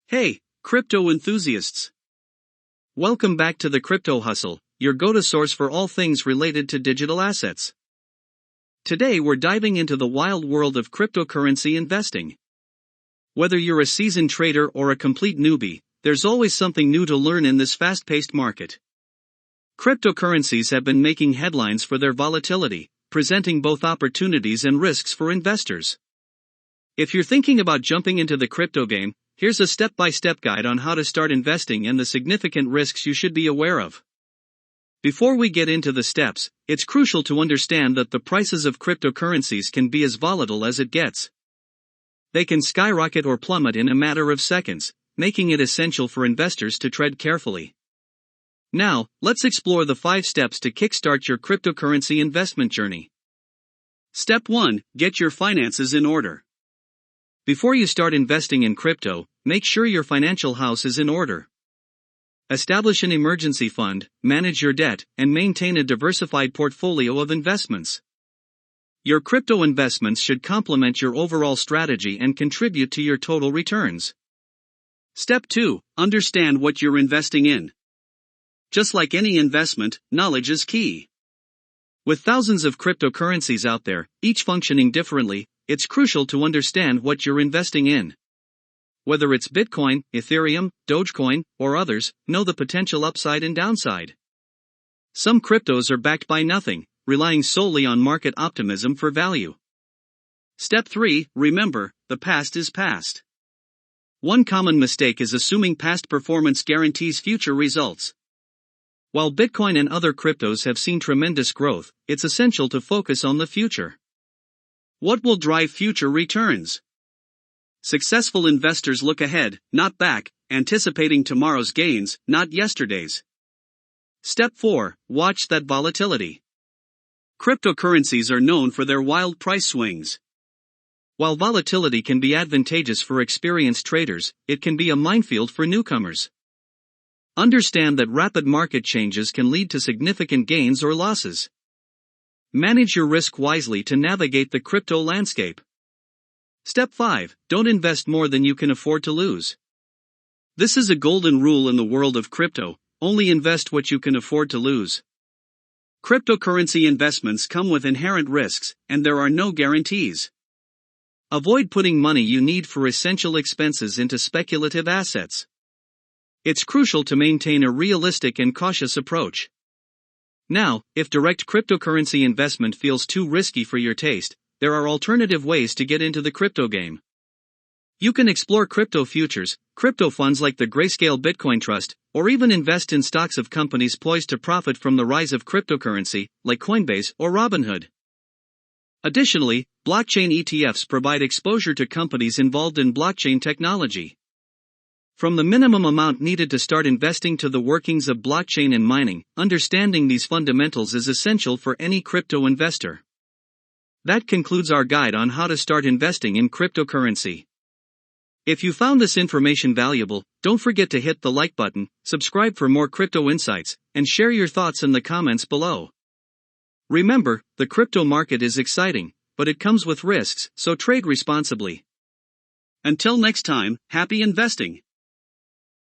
Hey, crypto enthusiasts! Welcome back to the Crypto Hustle, your go-to source for all things related to digital assets. Today we're diving into the wild world of cryptocurrency investing. Whether you're a seasoned trader or a complete newbie, there's always something new to learn in this fast-paced market. Cryptocurrencies have been making headlines for their volatility, presenting both opportunities and risks for investors. If you're thinking about jumping into the crypto game, here's a step-by-step guide on how to start investing and the significant risks you should be aware of. Before we get into the steps, it's crucial to understand that the prices of cryptocurrencies can be as volatile as it gets. They can skyrocket or plummet in a matter of seconds, making it essential for investors to tread carefully. Now, let's explore the 5 steps to kickstart your cryptocurrency investment journey. Step 1: Get your finances in order. Before you start investing in crypto, make sure your financial house is in order. Establish an emergency fund, manage your debt, and maintain a diversified portfolio of investments. Your crypto investments should complement your overall strategy and contribute to your total returns. Step 2: Understand what you're investing in. Just like any investment, knowledge is key. With thousands of cryptocurrencies out there, each functioning differently, it's crucial to understand what you're investing in. Whether it's Bitcoin, Ethereum, Dogecoin, or others, know the potential upside and downside. Some cryptos are backed by nothing, relying solely on market optimism for value. Step 3: Remember, the past is past. One common mistake is assuming past performance guarantees future results. While Bitcoin and other cryptos have seen tremendous growth, it's essential to focus on the future. What will drive future returns? Successful investors look ahead, not back, anticipating tomorrow's gains, not yesterday's. Step 4: Watch that volatility. Cryptocurrencies are known for their wild price swings. While volatility can be advantageous for experienced traders, it can be a minefield for newcomers. Understand that rapid market changes can lead to significant gains or losses. Manage your risk wisely to navigate the crypto landscape. Step 5: Don't invest more than you can afford to lose. This is a golden rule in the world of crypto: only invest what you can afford to lose. Cryptocurrency investments come with inherent risks, and there are no guarantees. Avoid putting money you need for essential expenses into speculative assets. It's crucial to maintain a realistic and cautious approach. Now, if direct cryptocurrency investment feels too risky for your taste, there are alternative ways to get into the crypto game. You can explore crypto futures, crypto funds like the Grayscale Bitcoin Trust, or even invest in stocks of companies poised to profit from the rise of cryptocurrency, like Coinbase or Robinhood. Additionally, blockchain ETFs provide exposure to companies involved in blockchain technology. From the minimum amount needed to start investing to the workings of blockchain and mining, understanding these fundamentals is essential for any crypto investor. That concludes our guide on how to start investing in cryptocurrency. If you found this information valuable, don't forget to hit the like button, subscribe for more crypto insights, and share your thoughts in the comments below. Remember, the crypto market is exciting, but it comes with risks, so trade responsibly. Until next time, happy investing!